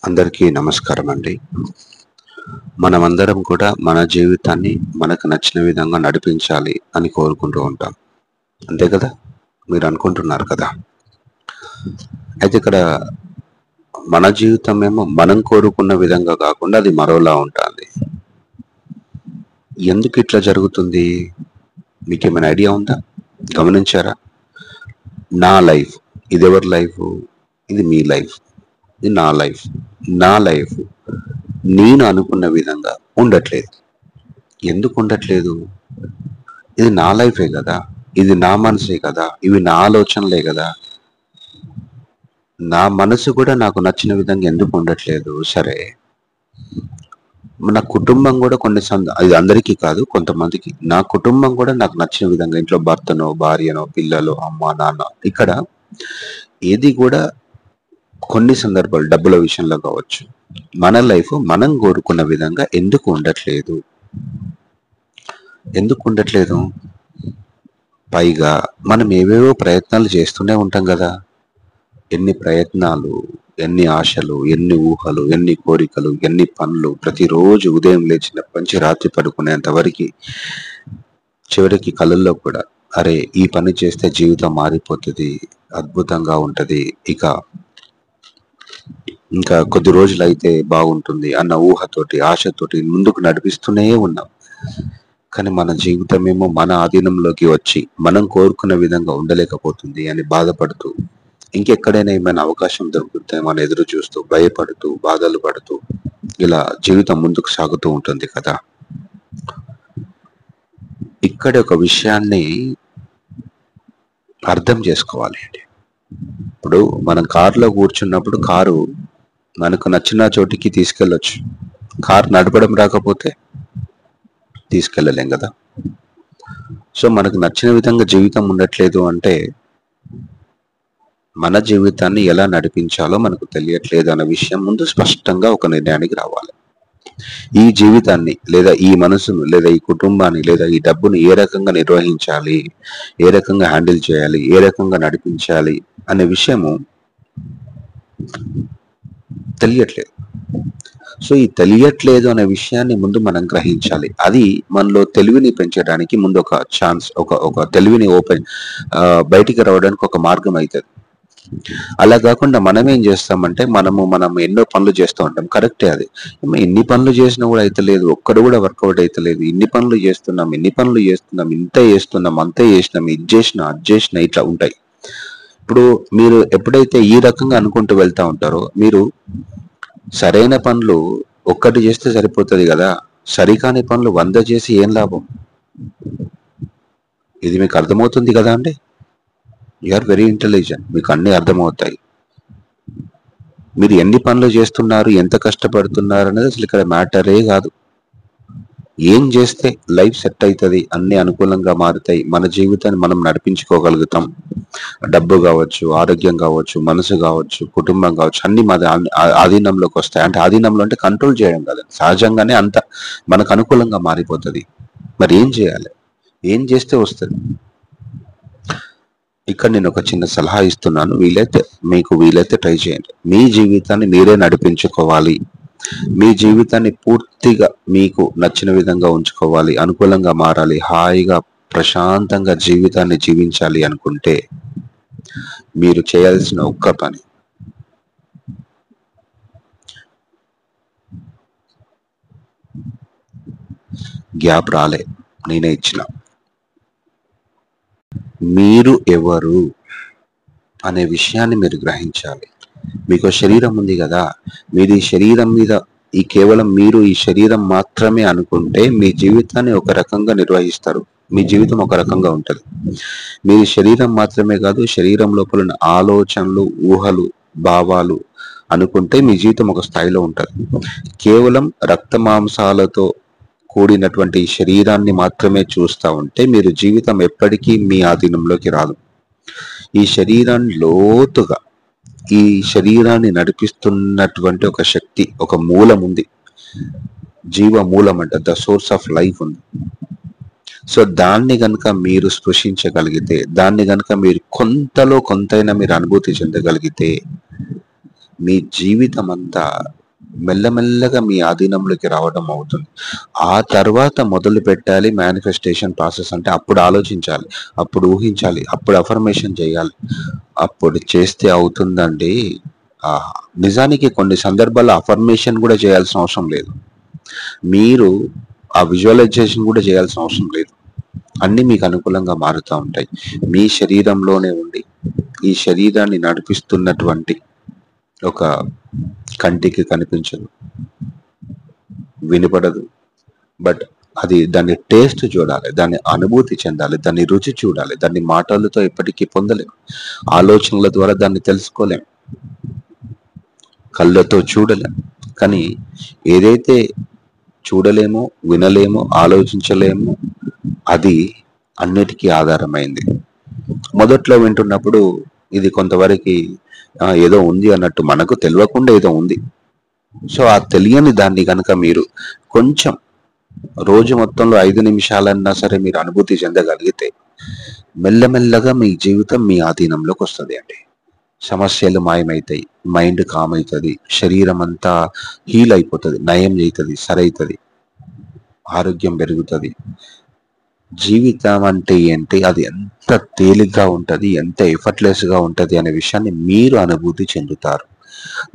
అందరికీ నమస్కారం అండి. మనమందరం కూడా మన జీవితాన్ని మనకు నచ్చిన విధంగా నడిపించాలి అని కోరుకుంటూ ఉంటాం. అంతే కదా? మీరు అనుకుంటున్నారు కదా? అయితే ఇక్కడ మన జీవితం ఏమో మనం కోరుకున్న విధంగా కాకుండా అది మరోలా ఉంటుంది. ఎందుకు ఇట్లా జరుగుతుంది? మీకేమైనా ఐడియా ఉందా? గమనించారా? నా లైఫ్, ఇది ఎవరి లైఫ్? ఇది మీ లైఫ్, ఇది నా లైఫ్. నా లైఫ్ నేను అనుకున్న విధంగా ఉండట్లేదు. ఎందుకు ఉండట్లేదు? ఇది నా లైఫే కదా, ఇది నా మనసే కదా, ఇవి నా ఆలోచనలే కదా. నా మనసు కూడా నాకు నచ్చిన విధంగా ఎందుకు ఉండట్లేదు? సరే, నా కుటుంబం కూడా ఇది అందరికీ కాదు, కొంతమందికి. నా కుటుంబం కూడా నాకు నచ్చిన విధంగా, ఇంట్లో భర్తనో భార్యనో పిల్లలు అమ్మ నాన్న, ఇక్కడ ఏది కూడా కొన్ని సందర్భాలు డబ్బుల విషయంలో కావచ్చు, మన లైఫ్ మనం కోరుకున్న విధంగా ఎందుకు ఉండట్లేదు? ఎందుకు ఉండట్లేదు? పైగా మనం ఏవేవో ప్రయత్నాలు చేస్తూనే ఉంటాం కదా. ఎన్ని ప్రయత్నాలు, ఎన్ని ఆశలు, ఎన్ని ఊహలు, ఎన్ని కోరికలు, ఎన్ని పనులు. ప్రతిరోజు ఉదయం లేచినప్పటి నుంచి రాత్రి పడుకునేంత వరకు చివరికి కళ్ళల్లో కూడా అరే ఈ పని చేస్తే జీవితం మారిపోతుంది, అద్భుతంగా ఉంటది, ఇంకా కొద్ది రోజులు అయితే బాగుంటుంది అన్న ఊహతోటి ఆశతోటి ముందుకు నడిపిస్తూనే ఉన్నాం. కానీ మన జీవితం ఏమో మన ఆధీనంలోకి వచ్చి మనం కోరుకున్న విధంగా ఉండలేకపోతుంది అని బాధపడుతూ, ఇంకెక్కడైనా ఏమైనా అవకాశం దొరుకుతామో అని ఎదురు చూస్తూ, భయపడుతూ, బాధలు పడుతూ ఇలా జీవితం ముందుకు సాగుతూ ఉంటుంది కదా. ఇక్కడ ఒక విషయాన్ని అర్థం చేసుకోవాలి అండి. ఇప్పుడు మనం కారులో కూర్చున్నప్పుడు కారు మనకు నచ్చిన చోటికి తీసుకెళ్ళొచ్చు. కారు నడపడం రాకపోతే తీసుకెళ్ళలేం కదా. సో మనకు నచ్చిన విధంగా జీవితం ఉండట్లేదు అంటే మన జీవితాన్ని ఎలా నడిపించాలో మనకు తెలియట్లేదు అన్న విషయం ముందు స్పష్టంగా ఒక నిర్ణయానికి రావాలి. ఈ జీవితాన్ని లేదా ఈ మనసును లేదా ఈ కుటుంబాన్ని లేదా ఈ డబ్బును ఏ రకంగా నిర్వహించాలి, ఏ రకంగా హ్యాండిల్ చేయాలి, ఏ రకంగా నడిపించాలి అనే విషయము తెలియట్లేదు. సో ఈ తెలియట్లేదు అనే విషయాన్ని ముందు మనం గ్రహించాలి. అది మనలో తెలివిని పెంచడానికి ముందు ఒక ఛాన్స్, ఒక తెలివిని బయటికి రావడానికి ఒక మార్గం అవుతుంది. అలా కాకుండా మనం ఏం చేస్తామంటే మనం ఎన్నో పనులు చేస్తూ ఉంటాం. కరెక్టే, అది ఎన్ని పనులు చేసినా కూడా అయితలేదు, ఒక్కడు కూడా వర్కౌట్ అయితలేదు. ఇన్ని పనులు చేస్తున్నాం, ఇంత చేస్తున్నాం, అంతే చేసినాం, ఇది చేసినా అది చేసినా, ఇట్లా ఉంటాయి. ఇప్పుడు మీరు ఎప్పుడైతే ఈ రకంగా అనుకుంటూ వెళ్తా ఉంటారో, మీరు సరైన పనులు ఒక్కటి చేస్తే సరిపోతుంది కదా, సరికాని పనులు 100 చేసి ఏం లాభం? ఇది మీకు అర్థమవుతుంది కదా అండి. యు ఆర్ వెరీ ఇంటెలిజెంట్, మీకు అన్ని అర్థమవుతాయి. మీరు ఎన్ని పనులు చేస్తున్నారు, ఎంత కష్టపడుతున్నారు అనేది అసలు ఇక్కడ మ్యాటరే కాదు. ఏం చేస్తే లైఫ్ సెట్ అవుతుంది, అన్ని అనుకూలంగా మారుతాయి, మన జీవితాన్ని మనం నడిపించుకోగలుగుతాం. డబ్బు కావచ్చు, ఆరోగ్యం కావచ్చు, మనసు కావచ్చు, కుటుంబం కావచ్చు, అన్ని మన ఆధీనంలోకి వస్తాయి. అంటే ఆధీనంలో అంటే కంట్రోల్ చేయడం కదా, సహజంగానే అంత మనకు అనుకూలంగా మారిపోతుంది. మరి ఏం చేయాలి? ఏం చేస్తే వస్తుంది? ఇక్కడ నేను ఒక చిన్న సలహా ఇస్తున్నాను, వీలైతే ట్రై చేయండి. మీ జీవితాన్ని మీరే నడిపించుకోవాలి, మీ జీవితాన్ని పూర్తిగా మీకు నచ్చిన విధంగా ఉంచుకోవాలి, అనుకూలంగా మారాలి, హాయిగా ప్రశాంతంగా జీవితాన్ని జీవించాలి అనుకుంటే మీరు చేయాల్సిన ఒక్క పని, గ్యాప్ రాలే, నేనే ఇచ్చిన. మీరు ఎవరు అనే విషయాన్ని మీరు గ్రహించాలి. మీకు శరీరం ఉంది కదా, మీరు ఈ శరీరం మీద కేవలం మీరు ఈ శరీరం మాత్రమే అనుకుంటే మీ జీవితాన్ని ఒక రకంగా నిర్వహిస్తారు, మీ జీవితం ఒక రకంగా ఉంటుంది. మీరు శరీరం మాత్రమే కాదు, శరీరం లోపల ఉన్న ఆలోచనలు, ఊహలు, భావాలు అనుకుంటే మీ జీవితం ఒక స్థాయిలో ఉంటుంది. కేవలం రక్త మాంసాలతో కూడినటువంటి శరీరాన్ని మాత్రమే చూస్తూ ఉంటే మీరు జీవితం ఎప్పటికీ మీ ఆధీనంలోకి రాదు. ఈ శరీరాన్ని లోతుగా, ఈ శరీరాన్ని నడిపిస్తున్నటువంటి ఒక శక్తి, ఒక మూలం ఉంది, జీవ మూలం అంట, ద సోర్స్ ఆఫ్ లైఫ్ ఉంది. సో దాన్ని గనక మీరు స్పృశించగలిగితే, దాన్ని గనక మీరు కొంతలో కొంతైనా మీరు అనుభూతి చెందగలిగితే మీ జీవితం అంతా మెల్లమెల్లగా మీ ఆధీనంలోకి రావడం అవుతుంది. ఆ తర్వాత మొదలు పెట్టాలి మేనిఫెస్టేషన్ ప్రాసెస్. అంటే అప్పుడు ఆలోచించాలి, అప్పుడు ఊహించాలి, అప్పుడు అఫర్మేషన్ చేయాలి, అప్పుడు చేస్తే అవుతుందండి. ఆ, నిజానికి కొన్ని సందర్భాల్లో అఫర్మేషన్ కూడా చేయాల్సిన అవసరం లేదు. మీరు ఆ విజువలైజేషన్ కూడా చేయాల్సిన అవసరం లేదు. అన్ని మీకు అనుకూలంగా మారుతూ ఉంటాయి. మీ శరీరంలోనే ఉండి ఈ శరీరాన్ని నడిపిస్తున్నటువంటి ఒక కంటికి కనిపించదు, వినపడదు, బట్ అది దాన్ని టేస్ట్ చూడాలి, దాన్ని అనుభూతి చెందాలి, దాన్ని రుచి చూడాలి. దాన్ని మాటలతో ఎప్పటికీ పొందలేం, ఆలోచనల ద్వారా దాన్ని తెలుసుకోలేం, కళ్ళతో చూడలేం. కానీ ఏదైతే చూడలేమో, వినలేమో, ఆలోచించలేమో అది అన్నిటికీ ఆధారమైంది. మొదట్లో వింటున్నప్పుడు ఇది కొంతవరకు ఏదో ఉంది అన్నట్టు, మనకు తెలియకుండా ఏదో ఉంది. సో ఆ తెలియని దాన్ని కనుక మీరు కొంచెం రోజు మొత్తంలో 5 నిమిషాలన్నా సరే మీరు అనుభూతి చెందగలిగితే మెల్లమెల్లగా మీ జీవితం మీ ఆధీనంలోకి వస్తుంది అండి. సమస్యలు మాయమవుతాయి, మైండ్ కామ్ అవుతుంది, శరీరం అంతా హీల్ అయిపోతుంది, నయం అవుతుంది, సరైతుంది, ఆరోగ్యం పెరుగుతుంది. జీవితం అంటే ఏంటి, అది ఎంత తేలిగ్గా ఉంటుంది, ఎంత ఎఫర్ట్లెస్గా ఉంటుంది అనే విషయాన్ని మీరు అనుభూతి చెందుతారు.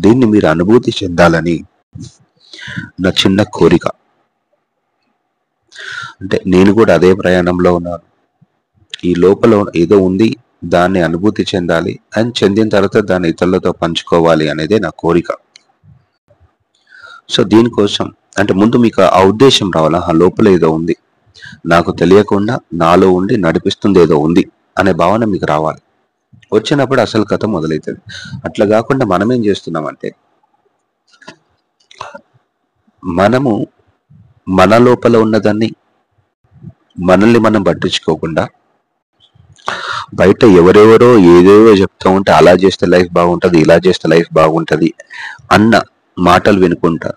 దీన్ని మీరు అనుభూతి చెందాలని నా చిన్న కోరిక. అంటే నేను కూడా అదే ప్రయాణంలో ఉన్నాను. ఈ లోపల ఏదో ఉంది, దాన్ని అనుభూతి చెందాలి, అని చెందిన తర్వాత దాన్ని ఇతరులతో పంచుకోవాలి అనేదే నా కోరిక. సో దీనికోసం అంటే ముందు మీకు ఆ ఉద్దేశం రావాలా, ఆ లోపల ఏదో ఉంది, నాకు తెలియకుండా నాలో ఉండి నడిపిస్తుంది ఏదో ఉంది అనే భావన మీకు రావాలి. వచ్చినప్పుడు అసలు కథ మొదలవుతుంది. అట్లా కాకుండా మనం ఏం చేస్తున్నామంటే, మనము మన లోపల ఉన్నదాన్ని మనల్ని మనం పట్టించుకోకుండా బయట ఎవరెవరో ఏదేవో చెప్తూ ఉంటే అలా చేస్తే లైఫ్ బాగుంటుంది, ఇలా చేస్తే లైఫ్ బాగుంటుంది అన్న మాటలు వినుకుంటా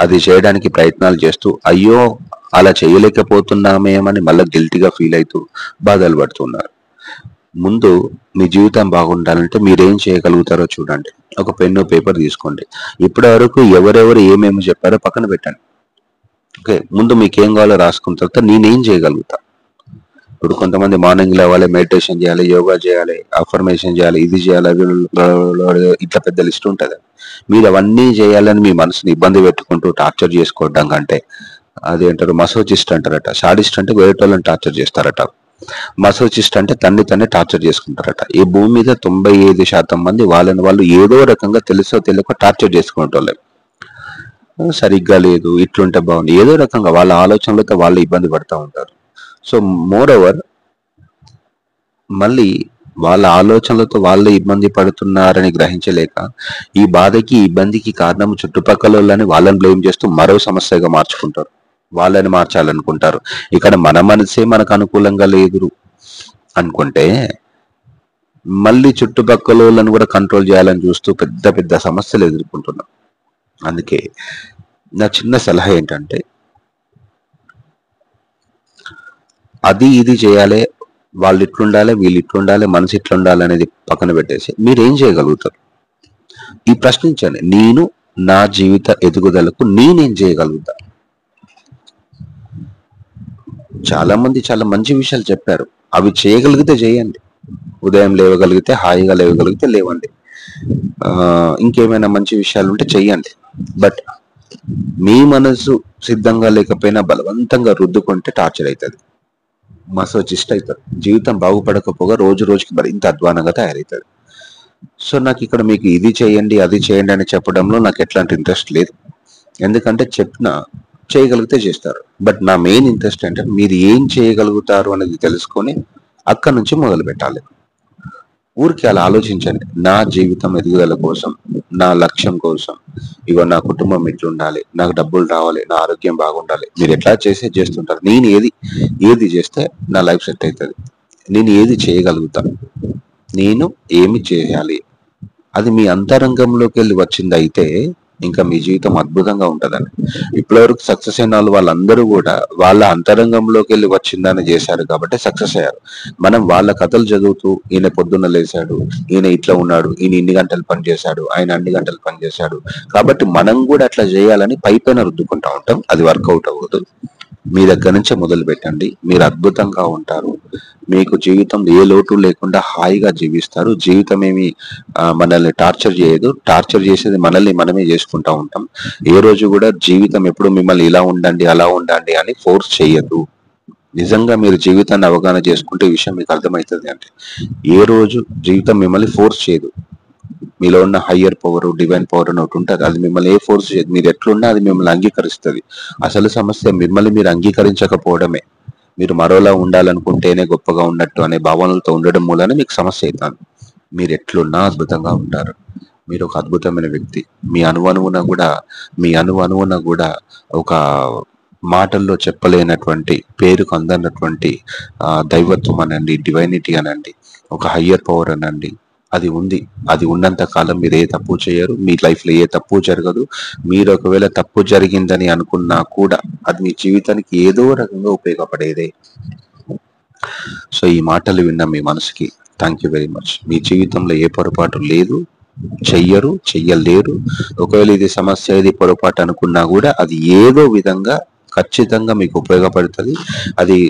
అది చేయడానికి ప్రయత్నాలు చేస్తూ అయ్యో అలా చేయలేకపోతున్నామేమని మళ్ళీ గిల్టీగా ఫీల్ అవుతూ బాధలు పడుతున్నారు. ముందు మీ జీవితం బాగుండాలంటే మీరేం చేయగలుగుతారో చూడండి. ఒక పెన్ను పేపర్ తీసుకోండి. ఇప్పటి వరకు ఎవరెవరు ఏమేమి చెప్పారో పక్కన పెట్టండి. ఓకే, ముందు మీకేం కావాలో రాసుకున్న తర్వాత నేనేం చేయగలుగుతా. ఇప్పుడు కొంతమంది మార్నింగ్ లేవాలి, మెడిటేషన్ చేయాలి, యోగా చేయాలి, అఫర్మేషన్ చేయాలి, ఇది చేయాలి, ఇట్లా పెద్ద లిస్ట్ ఉంటుంది. మీరు అవన్నీ చేయాలని మీ మనసుని ఇబ్బంది పెట్టుకుంటూ టార్చర్ చేసుకోవడం కంటే, అదేంటారు మసోచిస్ట్ అంటారట. షాడిస్ట్ అంటే వేరేటోళ్ళని టార్చర్ చేస్తారట. మసోచిస్ట్ అంటే తన్ని టార్చర్ చేసుకుంటారట. ఈ భూమి మీద 95% మంది వాళ్ళని వాళ్ళు ఏదో రకంగా తెలుసో తెలియక టార్చర్ చేసుకునేటోళ్ళే. సరిగ్గా లేదు, ఇట్లుంటే బాగుంది, ఏదో రకంగా వాళ్ళ ఆలోచనలతో వాళ్ళు ఇబ్బంది పడుతూ ఉంటారు. సో మోర్ ఓవర్ మళ్ళీ వాళ్ళ ఆలోచనలతో వాళ్ళే ఇబ్బంది పడుతున్నారని గ్రహించలేక ఈ బాధకి ఇబ్బందికి కారణం చుట్టుపక్కల వాళ్ళని వాళ్ళని బ్లేమ్ చేస్తూ మరో సమస్యగా మార్చుకుంటారు, వాళ్ళని మార్చాలనుకుంటారు. ఇక్కడ మన మనసే మనకు అనుకూలంగా లేదు అనుకుంటే మళ్ళీ చుట్టుపక్కల వాళ్ళని కూడా కంట్రోల్ చేయాలని చూస్తూ పెద్ద పెద్ద సమస్యలు ఎదుర్కొంటున్నాం. అందుకే నా చిన్న సలహా ఏంటంటే, అది ఇది చేయాలి, వాళ్ళు ఇట్లుండాలి, వీళ్ళు ఇట్లుండాలి, మనసు ఇట్లుండాలి అనేది పక్కన పెట్టేసి మీరేం చేయగలుగుతారు ఈ ప్రశ్నించండి. నేను నా జీవిత ఎదుగుదలకు నేనేం చేయగలుగుతా. చాలా మంది చాలా మంచి విషయాలు చెప్పారు, అవి చేయగలిగితే చేయండి. ఉదయం లేవగలిగితే హాయిగా లేవగలిగితే లేవండి. ఇంకేమైనా మంచి విషయాలు ఉంటే చెయ్యండి. బట్ మీ మనసు సిద్ధంగా లేకపోయినా బలవంతంగా రుద్దుకుంటే టార్చర్ అవుతుంది, మసోచిస్ట్ అవుతారు. జీవితం బాగుపడకపోగా రోజు రోజుకి మరింత అధ్వానంగా తయారవుతుంది. సో నాకు ఇక్కడ మీకు ఇది చేయండి అది చేయండి అని చెప్పడంలో నాకు ఎట్లాంటి ఇంట్రెస్ట్ లేదు. ఎందుకంటే చెప్పిన చేయగలిగితే చేస్తారు. బట్ నా మెయిన్ ఇంట్రెస్ట్ అంటే మీరు ఏం చేయగలుగుతారు అనేది తెలుసుకొని అక్కడి నుంచి మొదలు పెట్టాలి. ఊరికి అలా ఆలోచించండి. నా జీవితం ఎదుగుదల కోసం, నా లక్ష్యం కోసం, ఇగో నా కుటుంబం ఇట్లుండాలి, నాకు డబ్బులు రావాలి, నా ఆరోగ్యం బాగుండాలి. మీరు ఎట్లా చేస్తుంటారు. నేను ఏది చేస్తే నా లైఫ్ సెట్ అవుతుంది, నేను ఏది చేయగలుగుతాను, నేను ఏమి చేయాలి, అది మీ అంతరంగంలోకి వెళ్ళి వచ్చింది అయితే ఇంకా మీ జీవితం అద్భుతంగా ఉంటదండి. ఇప్పటివరకు సక్సెస్ అయిన వాళ్ళందరూ కూడా వాళ్ళ అంతరంగంలోకి వెళ్ళి వచ్చిందని చేశారు కాబట్టి సక్సెస్ అయ్యారు. మనం వాళ్ళ కథలు చదువుతూ ఈయన పొద్దున్న లేచాడు, ఈయన ఇట్లా ఉన్నాడు, ఈయన ఇన్ని గంటలు పని చేశాడు, ఆయన అన్ని గంటలు పని చేశాడు, కాబట్టి మనం కూడా అట్లా చేయాలని పైపైన రుద్దుకుంటా ఉంటాం. అది వర్కౌట్ అవ్వదు. మీ దగ్గర నుంచే మొదలు పెట్టండి. మీరు అద్భుతంగా ఉంటారు. మీకు జీవితంలో ఏ లోటు లేకుండా హాయిగా జీవిస్తారు. జీవితం ఏమి మనల్ని టార్చర్ చేయదు. టార్చర్ చేసేది మనల్ని మనమే చేసుకుంటా ఉంటాం. ఏ రోజు కూడా జీవితం ఎప్పుడు మిమ్మల్ని ఇలా ఉండండి అలా ఉండండి అని ఫోర్స్ చేయదు. నిజంగా మీరు జీవితాన్ని అవగాహన చేసుకుంటే ఈ విషయం మీకు అర్థమవుతుంది. అంటే ఏ రోజు జీవితం మిమ్మల్ని ఫోర్స్ చేయదు. మీలో ఉన్న హయ్యర్ పవర్, డివైన్ పవర్ అని ఒకటి ఉంటుంది. అది మిమ్మల్ని ఏ ఫోర్స్ చేయదు. మీరు ఎట్లున్నా అది మిమ్మల్ని అంగీకరిస్తుంది. అసలు సమస్య మిమ్మల్ని మీరు అంగీకరించకపోవడమే. మీరు మరోలా ఉండాలనుకుంటేనే గొప్పగా ఉన్నట్టు అనే భావనలతో ఉండడం మూలనే మీకు సమస్య అవుతుంది. మీరు ఎట్లున్నా అద్భుతంగా ఉంటారు. మీరు ఒక అద్భుతమైన వ్యక్తి. మీ అణువణువున కూడా ఒక మాటల్లో చెప్పలేనటువంటి, పేరుకు అందనటువంటి దైవత్వం అనండి, డివైనిటీ అనండి, ఒక హయ్యర్ పవర్ అనండి, అది ఉంది. అది ఉన్నంత కాలం మీరు ఏ తప్పు చేయరు. మీ లైఫ్ లో ఏ తప్పు జరగదు. మీరు ఒకవేళ తప్పు జరిగిందని అనుకున్నా కూడా అది మీ జీవితానికి ఏదో రకంగా ఉపయోగపడేదే. సో ఈ మాటలు విన్న మీ మనసుకి థ్యాంక్ యూ వెరీ మచ్. మీ జీవితంలో ఏ పొరపాటు లేదు, చెయ్యరు, చెయ్యలేరు. ఒకవేళ ఇది సమస్య, ఇది పొరపాటు అనుకున్నా కూడా అది ఏదో విధంగా ఖచ్చితంగా మీకు ఉపయోగపడుతుంది. అది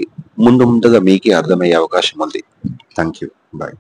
ముందుగా మీకే అర్థమయ్యే అవకాశం ఉంది. Thank you. బాయ్.